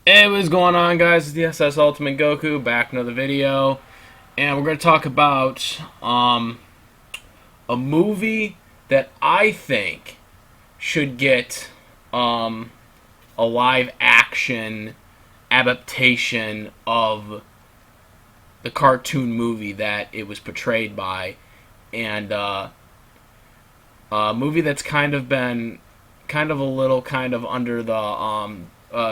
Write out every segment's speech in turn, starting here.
Hey, what's going on, guys? It's the SS Ultimate Goku back in another video, and we're going to talk about a movie that I think should get a live action adaptation of the cartoon movie that it was portrayed by, and a movie that's kind of been a little under the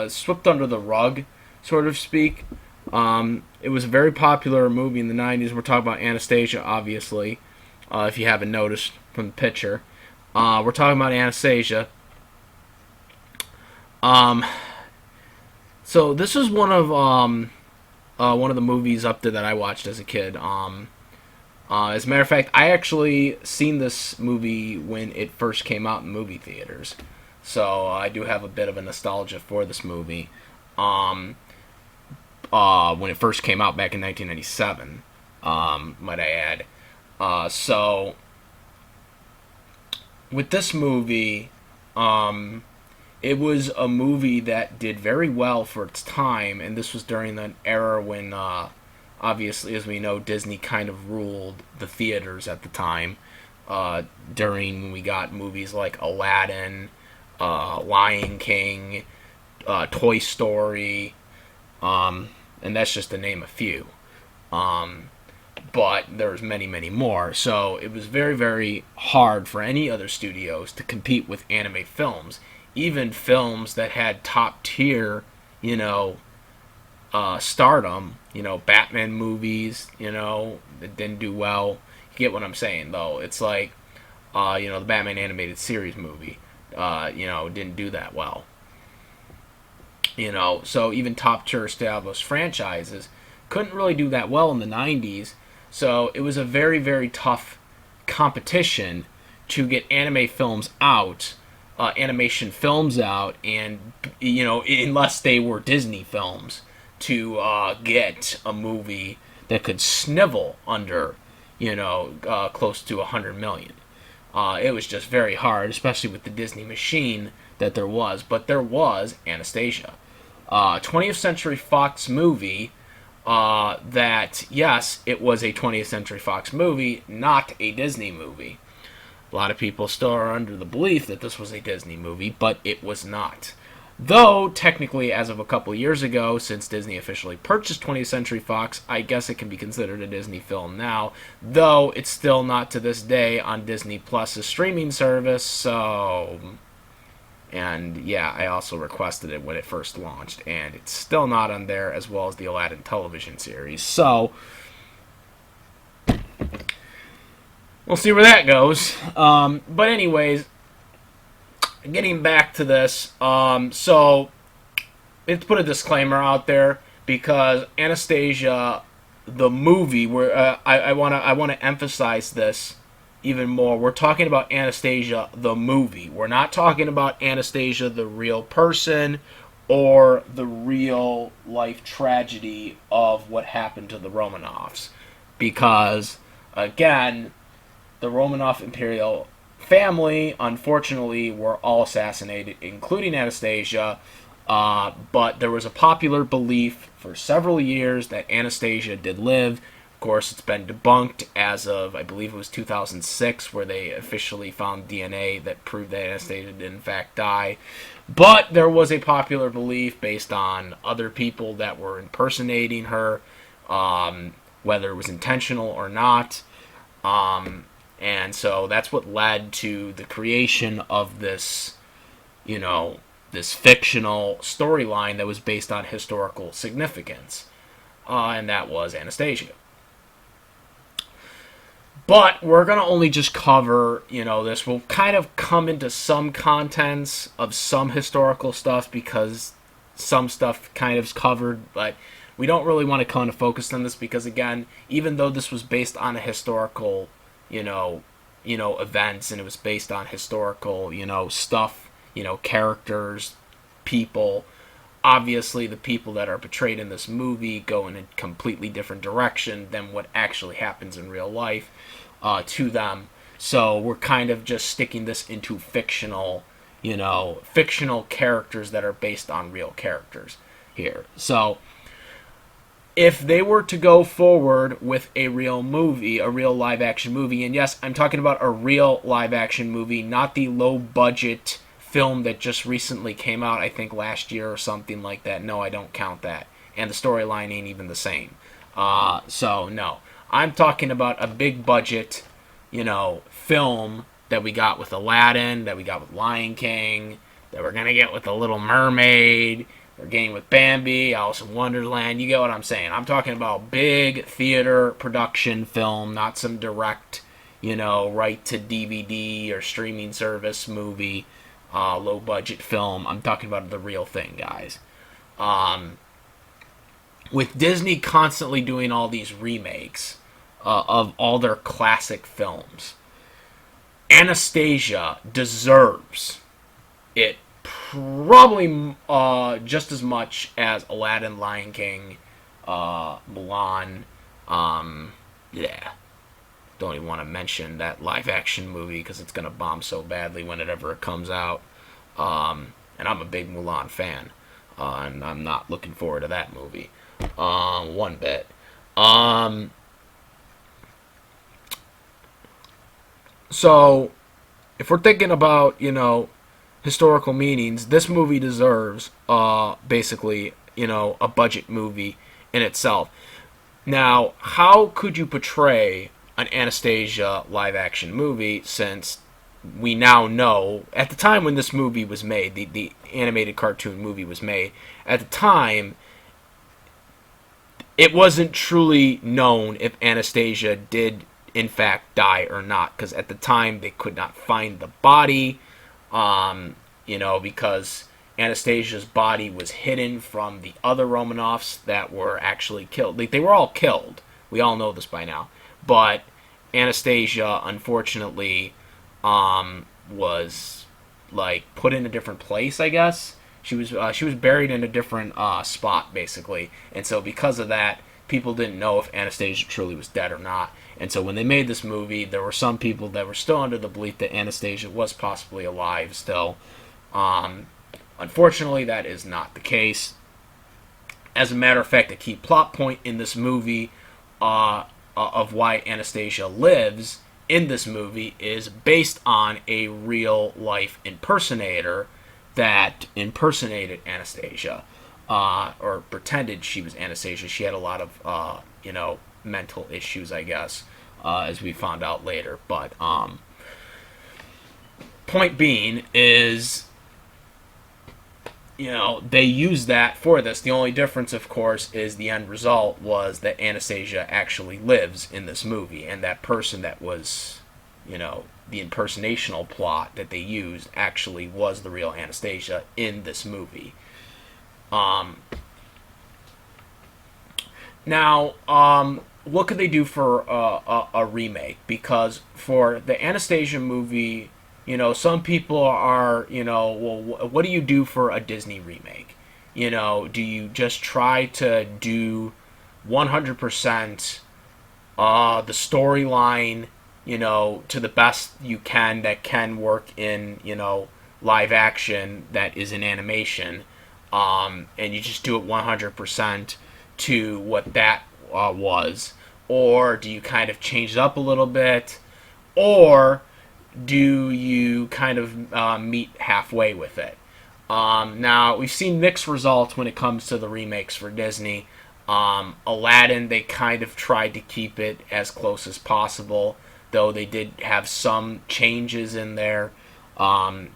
swept under the rug, sort of speak. It was a very popular movie in the 90s. We're talking about Anastasia, obviously, if you haven't noticed from the picture. We're talking about Anastasia. Um, so this is one of the movies up there that I watched as a kid. As a matter of fact, I actually seen this movie when it first came out in movie theaters, so I do have a bit of a nostalgia for this movie. Um, when it first came out back in 1997, might I add. So with this movie, um, it was a movie that did very well for its time, and this was during the era when, obviously, as we know, Disney kind of ruled the theaters at the time. During when we got movies like Aladdin, Lion King, Toy Story, and that's just to name a few. Um, but there's many, many more. So it was very, very hard for any other studios to compete with anime films, even films that had top tier, you know, stardom. Batman movies, that didn't do well. You get what I'm saying, though. It's like, the Batman animated series movie, didn't do that well. So even top tier established franchises couldn't really do that well in the 90s. So it was a very, very tough competition to get animation films out, and unless they were Disney films, to get a movie that could snivel under, close to 100 million. It was just very hard, especially with the Disney machine that there was. But there was Anastasia, 20th Century Fox movie. That, yes, it was a 20th Century Fox movie, not a Disney movie. A lot of people still are under the belief that this was a Disney movie, but it was not. Though, technically, as of a couple years ago, since Disney officially purchased 20th Century Fox, I guess it can be considered a Disney film now. Though, it's still not to this day on Disney Plus's streaming service, so. And yeah, I also requested it when it first launched, and it's still not on there, as well as the Aladdin television series. So, we'll see where that goes. But anyways, getting back to this, so let's put a disclaimer out there because Anastasia, the movie, where I wanna emphasize this even more. We're talking about Anastasia, the movie. We're not talking about Anastasia, the real person, or the real life tragedy of what happened to the Romanoffs, because again, the Romanov imperial family, unfortunately, were all assassinated, including Anastasia. But there was a popular belief for several years that Anastasia did live. Of course, it's been debunked as of, I believe it was 2006, where they officially found DNA that proved that Anastasia did in fact die. But there was a popular belief based on other people that were impersonating her, whether it was intentional or not. And so that's what led to the creation of this fictional storyline that was based on historical significance. And that was Anastasia. But we're going to only just cover, this. We'll kind of come into some contents of some historical stuff because some stuff kind of is covered, but we don't really want to kind of focus on this because, again, even though this was based on a historical, events, and it was based on historical, stuff, characters, people. Obviously, the people that are portrayed in this movie go in a completely different direction than what actually happens in real life to them. So we're kind of just sticking this into fictional characters that are based on real characters. here. So if they were to go forward with a real movie, a real live action movie, and yes, I'm talking about a real live action movie, not the low budget film that just recently came out, I think last year or something like that. No, I don't count that. And the storyline ain't even the same. So, no. I'm talking about a big budget, film that we got with Aladdin, that we got with Lion King, that we're going to get with The Little Mermaid, we're getting with Bambi, Alice in Wonderland. You get what I'm saying. I'm talking about big theater production film, not some direct, right to DVD or streaming service movie, low budget film. I'm talking about the real thing, guys. With Disney constantly doing all these remakes of all their classic films, Anastasia deserves it probably just as much as Aladdin, Lion King, Mulan. Yeah, don't even want to mention that live action movie because it's gonna bomb so badly whenever it comes out. And I'm a big Mulan fan, and I'm not looking forward to that movie one bit. So if we're thinking about historical meanings, this movie deserves basically a budget movie in itself. Now, how could you portray an Anastasia live action movie since we now know at the time when this movie was made, the animated cartoon movie was made, at the time it wasn't truly known if Anastasia did in fact die or not, because at the time they could not find the body, because Anastasia's body was hidden from the other Romanoffs that were actually killed. They were all killed. We all know this by now. But Anastasia, unfortunately, was put in a different place, I guess. She was buried in a different spot, basically. And so because of that, people didn't know if Anastasia truly was dead or not. And so when they made this movie, there were some people that were still under the belief that Anastasia was possibly alive still. Unfortunately, that is not the case. As a matter of fact, a key plot point in this movie of why Anastasia lives in this movie is based on a real-life impersonator that impersonated Anastasia, or pretended she was Anastasia. She had a lot of, mental issues, I guess, as we found out later. But point being is, they used that for this. The only difference, of course, is the end result was that Anastasia actually lives in this movie, and that person that was, the impersonational plot that they used actually was the real Anastasia in this movie. Now, what could they do for a remake? Because for the Anastasia movie, some people are, well, what do you do for a Disney remake? Do you just try to do 100% the storyline, to the best you can that can work in, live action that is in animation, and you just do it 100% to what that was? Or do you kind of change it up a little bit? Or do you kind of meet halfway with it? Now, we've seen mixed results when it comes to the remakes for Disney. Aladdin, they kind of tried to keep it as close as possible, though they did have some changes in there,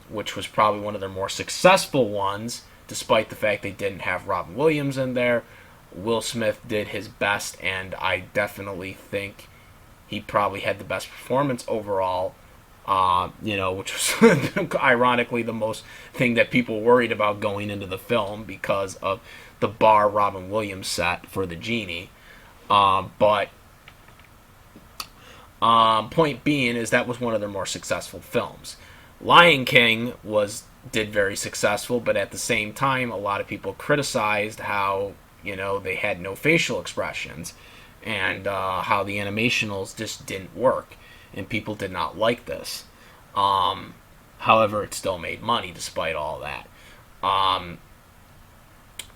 which was probably one of their more successful ones, despite the fact they didn't have Robin Williams in there. Will Smith did his best, and I definitely think he probably had the best performance overall, which was ironically the most thing that people worried about going into the film because of the bar Robin Williams set for the genie. But point being is that was one of their more successful films. Lion King did very successful, but at the same time, a lot of people criticized how they had no facial expressions, and how the animationals just didn't work, and people did not like this. However, it still made money despite all that.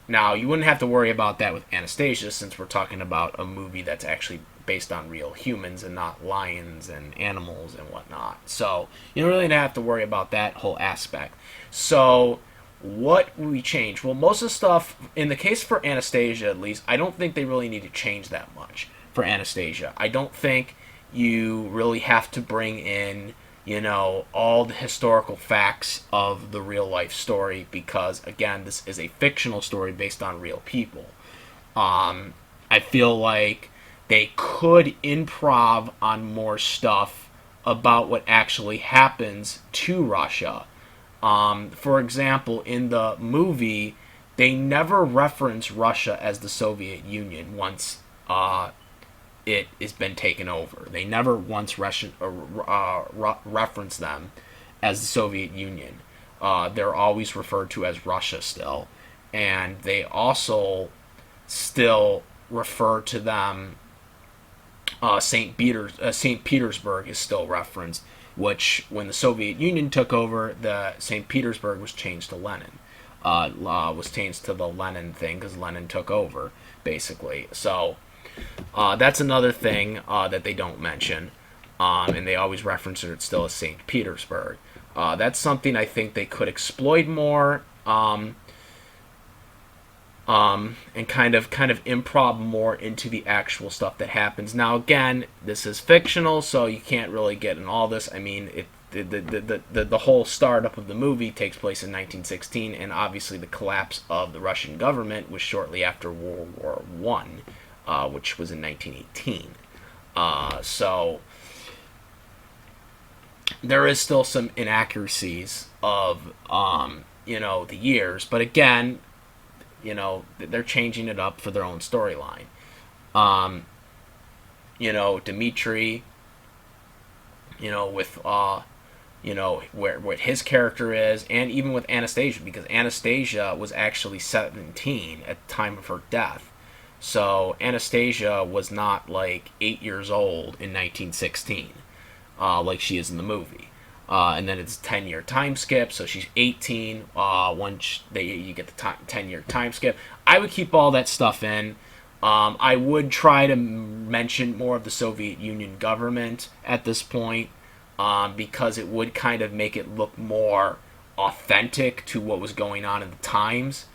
Now, you wouldn't have to worry about that with Anastasia, since we're talking about a movie that's actually based on real humans and not lions and animals and whatnot. So you don't really have to worry about that whole aspect. So what would we change? Well, most of the stuff, in the case for Anastasia at least, I don't think they really need to change that much for Anastasia. I don't think you really have to bring in, all the historical facts of the real life story, because again, this is a fictional story based on real people. I feel like they could improv on more stuff about what actually happens to Russia. For example, in the movie, they never reference Russia as the Soviet Union once it has been taken over. They never once reference them as the Soviet Union. They're always referred to as Russia still. And they also still refer to them. St. Petersburg is still referenced, which when the Soviet Union took over, the St. Petersburg was changed to Lenin. Was changed to the Lenin thing because Lenin took over, basically. So that's another thing that they don't mention, and they always reference it still as St. Petersburg. That's something I think they could exploit more, and kind of improv more into the actual stuff that happens. Now, again, this is fictional, so you can't really get in all this. I mean, the whole startup of the movie takes place in 1916, and obviously the collapse of the Russian government was shortly after World War One, which was in 1918. So there is still some inaccuracies of the years, but again, they're changing it up for their own storyline. Dmitri, with where what his character is, and even with Anastasia, because Anastasia was actually 17 at the time of her death. So Anastasia was not like 8 years old in 1916, like she is in the movie. And then it's a 10-year time skip, so she's 18 once you get the 10-year time skip. I would keep all that stuff in. I would try to mention more of the Soviet Union government at this point, because it would kind of make it look more authentic to what was going on in the times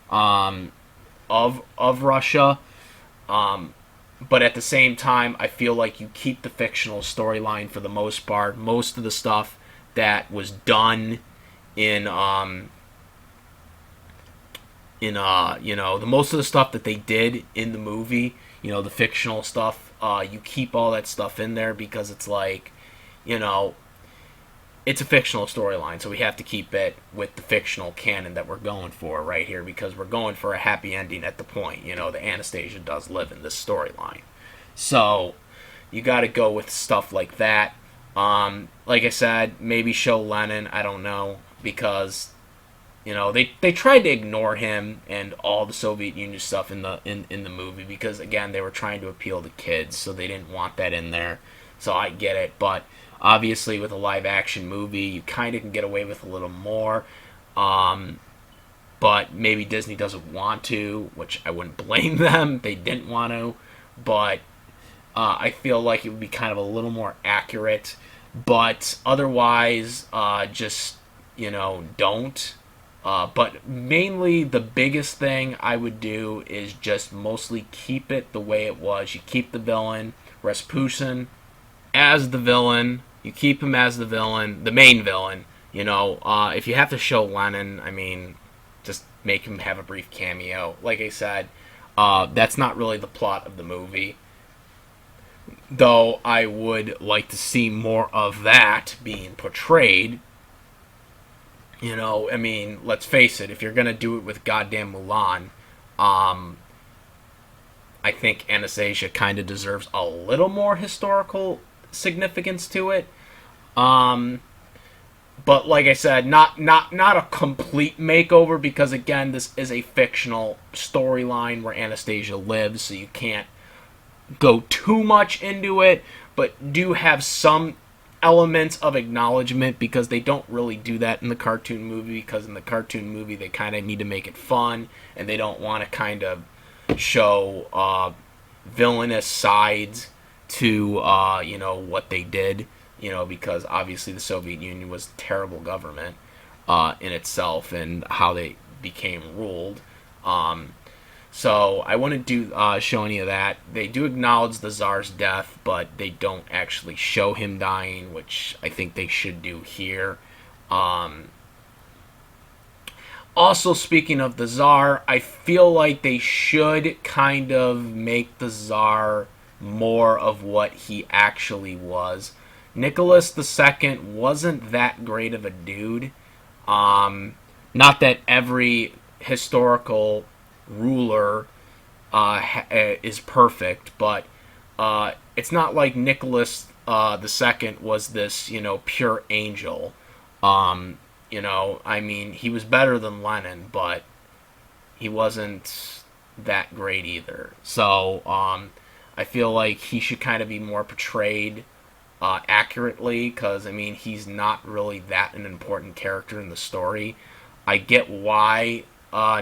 of Russia. But at the same time, I feel like you keep the fictional storyline for the most part. Most of the stuff that was done in the most of the stuff that they did in the movie, the fictional stuff, you keep all that stuff in there because it's like, it's a fictional storyline, so we have to keep it with the fictional canon that we're going for right here, because we're going for a happy ending at the point. The Anastasia does live in this storyline. So you got to go with stuff like that. Like I said, maybe show Lenin, I don't know, because they tried to ignore him and all the Soviet Union stuff in the movie, because again, they were trying to appeal to kids, so they didn't want that in there. So I get it, but obviously with a live action movie, you kind of can get away with a little more. But maybe Disney doesn't want to, which I wouldn't blame them. They didn't want to, but I feel like it would be kind of a little more accurate. But otherwise, just don't. But mainly the biggest thing I would do is just mostly keep it the way it was. You keep the villain, Rasputin, as the villain. You keep him as the villain, the main villain. If you have to show Lenin, I mean, just make him have a brief cameo. Like I said, that's not really the plot of the movie. Though I would like to see more of that being portrayed. I mean, let's face it, if you're going to do it with goddamn Mulan, I think Anastasia kind of deserves a little more historical significance to it. But like I said, not a complete makeover, because again, this is a fictional storyline where Anastasia lives, so you can't go too much into it, but do have some elements of acknowledgement, because they don't really do that in the cartoon movie, because in the cartoon movie they kind of need to make it fun, and they don't want to kind of show villainous sides to what they did, because obviously the Soviet Union was a terrible government in itself, and how they became ruled. So I wouldn't show any of that. They do acknowledge the Tsar's death, but they don't actually show him dying, which I think they should do here. Also, speaking of the Tsar, I feel like they should kind of make the Tsar more of what he actually was. Nicholas II wasn't that great of a dude. Not that every historical ruler is perfect, but it's not like Nicholas II was this, pure angel. I mean, he was better than Lenin, but he wasn't that great either. So I feel like he should kind of be more portrayed accurately, because I mean, he's not really that an important character in the story. I get why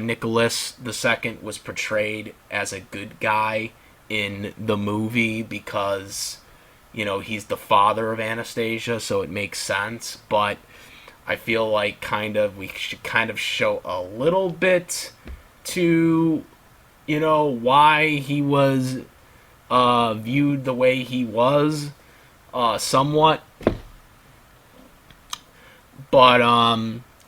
Nicholas II was portrayed as a good guy in the movie, because he's the father of Anastasia, so it makes sense. But I feel like we should kind of show a little bit to why he was viewed the way he was, somewhat. But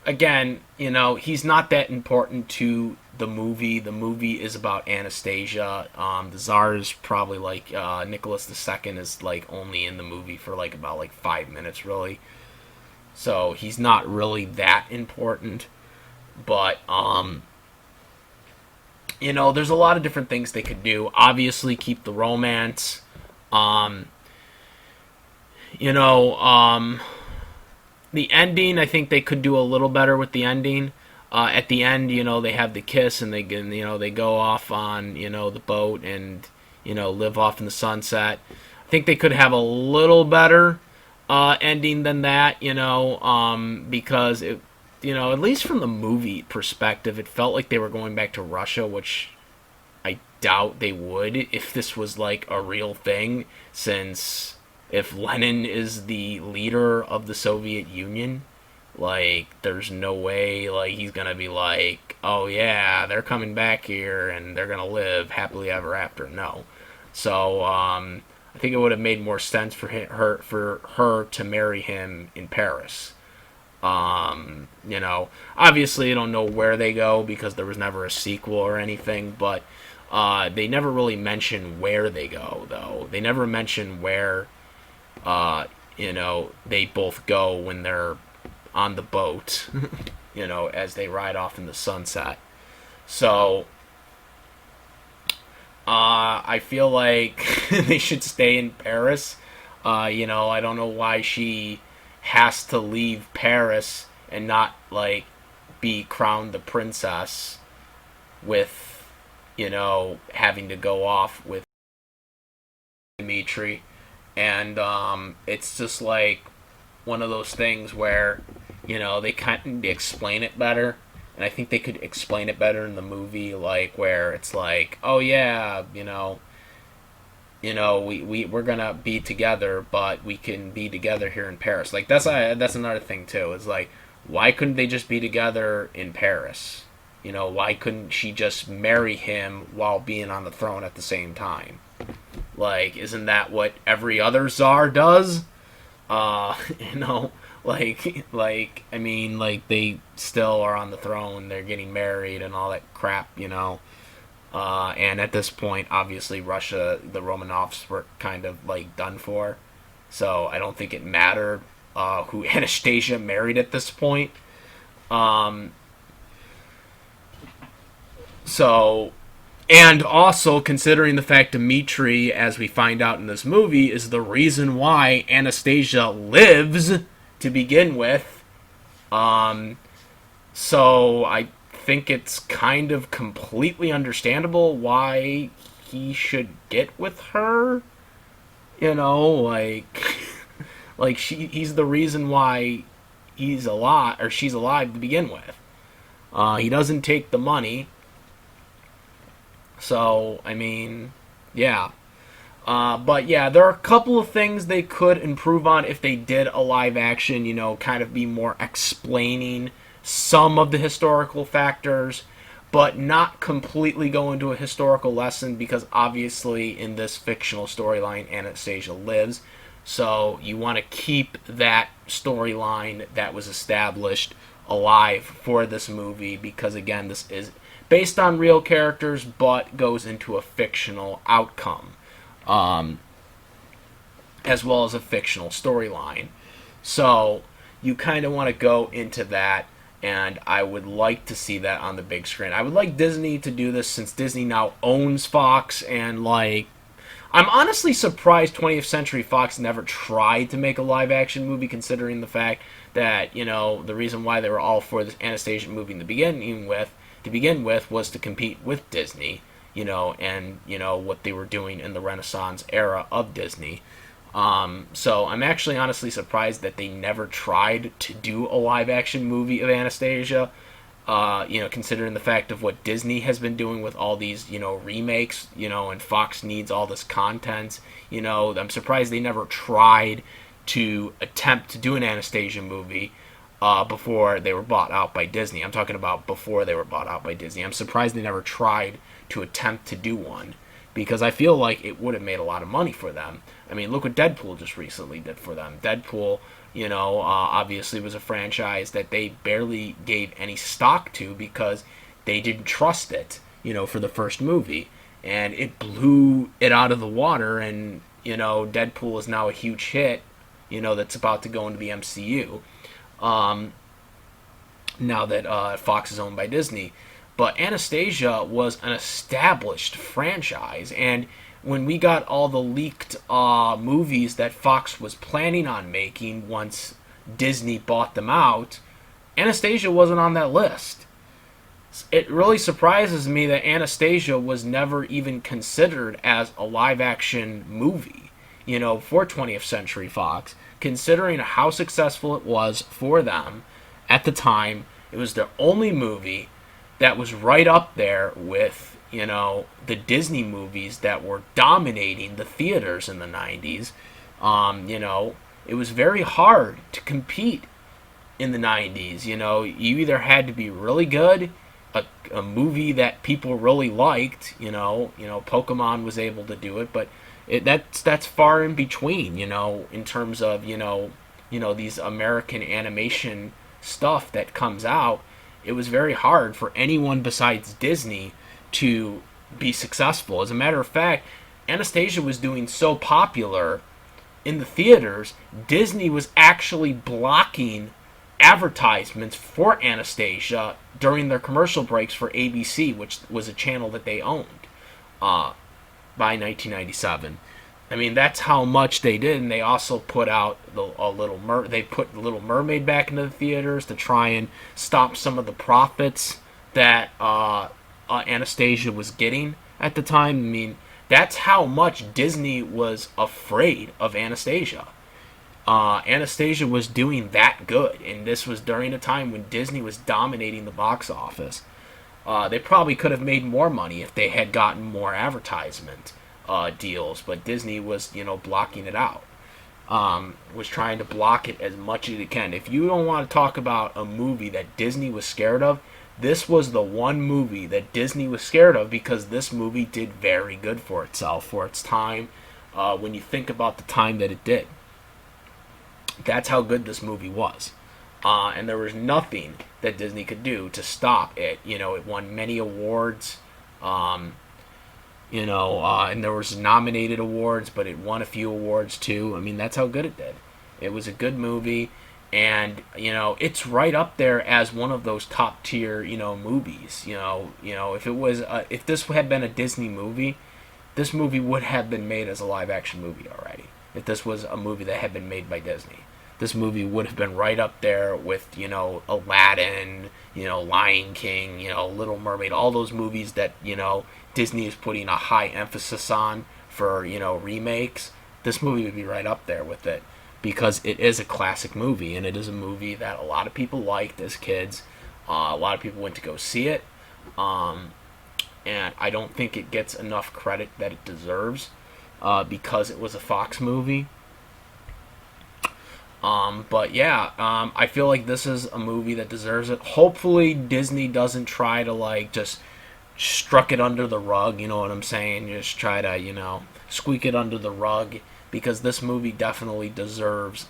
again, he's not that important to the movie. The movie is about Anastasia. The Tsar is probably like Nicholas II is like only in the movie for like about like 5 minutes, really. So he's not really that important. But there's a lot of different things they could do. Obviously, keep the romance. The ending, I think they could do a little better with the ending. At the end, they have the kiss, and they go off on the boat, and live off in the sunset. I think they could have a little better ending than that, because it, at least from the movie perspective, it felt like they were going back to Russia, which I doubt they would if this was like a real thing, since if Lenin is the leader of the Soviet Union, like, there's no way, like, he's gonna be like, oh yeah, they're coming back here and they're gonna live happily ever after. No. So, I think it would have made more sense for her to marry him in Paris. Obviously I don't know where they go, because there was never a sequel or anything, but they never really mention where they go, though. They never mention where they both go when they're on the boat, as they ride off in the sunset. So, I feel like they should stay in Paris. I don't know why she has to leave Paris and not, like, be crowned the princess with, having to go off with Dmitri. And it's just like one of those things where they kind of explain it better, and I think they could explain it better in the movie, like where it's like, oh yeah, we're gonna be together, but we can be together here in Paris. Like that's another thing too. Is like, why couldn't they just be together in Paris? Why couldn't she just marry him while being on the throne at the same time? Like, isn't that what every other Tsar does? I mean, like, they still are on the throne, they're getting married and all that crap, and at this point, obviously, Russia, the Romanoffs were kind of, like, done for, so I don't think it mattered who Anastasia married at this point. And also, considering the fact Dmitri, as we find out in this movie, is the reason why Anastasia lives to begin with. So I think it's kind of completely understandable why he should get with her. Like Like he's the reason why he's alive or she's alive to begin with. He doesn't take the money. So I mean, yeah. But yeah, there are a couple of things they could improve on if they did a live action, kind of be more explaining some of the historical factors, but not completely go into a historical lesson because obviously in this fictional storyline, Anastasia lives. So you want to keep that storyline that was established alive for this movie because, again, this is based on real characters but goes into a fictional outcome, um, as well as a fictional storyline. So you kind of want to go into that, and I would like to see that on the big screen. I would like Disney to do this since Disney now owns Fox, and like, I'm honestly surprised 20th Century Fox never tried to make a live action movie, considering the fact that, the reason why they were all for this Anastasia movie to begin with was to compete with Disney, and what they were doing in the Renaissance era of Disney. So I'm actually honestly surprised that they never tried to do a live action movie of Anastasia. Considering the fact of what Disney has been doing with all these, remakes, and Fox needs all this content. I'm surprised they never tried to attempt to do an Anastasia movie before they were bought out by Disney. I'm talking about before they were bought out by Disney. I'm surprised they never tried to attempt to do one because I feel like it would have made a lot of money for them. I mean, look what Deadpool just recently did for them. Deadpool, obviously was a franchise that they barely gave any stock to because they didn't trust it, for the first movie. And it blew it out of the water, and, Deadpool is now a huge hit, that's about to go into the MCU. Now that Fox is owned by Disney. But Anastasia was an established franchise, and when we got all the leaked movies that Fox was planning on making once Disney bought them out, Anastasia wasn't on that list. It really surprises me that Anastasia was never even considered as a live action movie, for 20th Century Fox, considering how successful it was for them at the time. It was their only movie that was right up there with, the Disney movies that were dominating the theaters in the 90s. It was very hard to compete in the 90s. You either had to be really good, a movie that people really liked, Pokemon was able to do it, but that's far in between, in terms of, these American animation stuff that comes out. It was very hard for anyone besides Disney to be successful. As a matter of fact, Anastasia was doing so popular in the theaters, Disney was actually blocking advertisements for Anastasia during their commercial breaks for ABC, which was a channel that they owned by 1997. I mean, that's how much they did, and they also put out they put the Little Mermaid back into the theaters to try and stop some of the profits that Anastasia was getting at the time. I mean, that's how much Disney was afraid of Anastasia. Anastasia was doing that good, and this was during a time when Disney was dominating the box office. They probably could have made more money if they had gotten more advertisement deals, but Disney was, blocking it out. Was trying to block it as much as it can. If you don't want to talk about a movie that Disney was scared of, this was the one movie that Disney was scared of because this movie did very good for itself, for its time, when you think about the time that it did. That's how good this movie was. And there was nothing that Disney could do to stop it. It won many awards. And there was nominated awards, but it won a few awards too. I mean, that's how good it did. It was a good movie, and it's right up there as one of those top tier movies. If this had been a Disney movie, this movie would have been made as a live action movie already. If this was a movie that had been made by Disney, this movie would have been right up there with Aladdin, Lion King, Little Mermaid, all those movies that Disney is putting a high emphasis on for remakes. This movie would be right up there with it. because it is a classic movie, and it is a movie that a lot of people liked as kids. A lot of people went to go see it, and I don't think it gets enough credit that it deserves because it was a Fox movie. But yeah, I feel like this is a movie that deserves it. Hopefully, Disney doesn't try to like just struck it under the rug. You know what I'm saying? Just try to squeak it under the rug, because this movie definitely deserves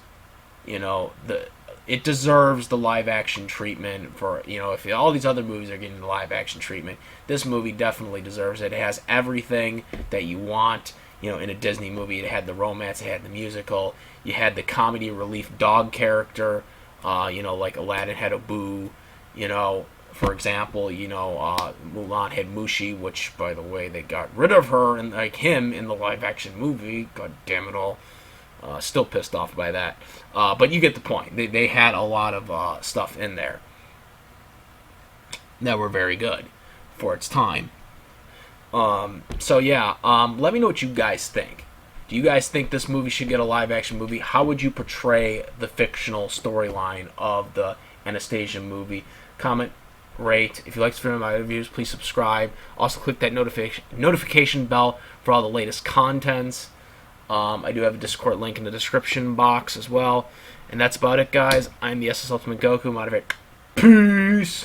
it deserves the live action treatment. For if all these other movies are getting the live action treatment, this movie definitely deserves it. It has everything that you want in a Disney movie. It had the romance, it had the musical, you had the comedy relief dog character, like Aladdin had Abu, for example, Mulan had Mushi, which, by the way, they got rid of her and like him in the live action movie. God damn it all. Still pissed off by that. But you get the point. They had a lot of stuff in there that were very good for its time. So yeah, let me know what you guys think. Do you guys think this movie should get a live action movie? How would you portray the fictional storyline of the Anastasia movie? Comment, rate. If you like to stream my reviews, please subscribe. Also click that notification bell for all the latest contents. I do have a Discord link in the description box as well. And that's about it, guys. I'm the SS Ultimate Goku. I'm out of it. Peace!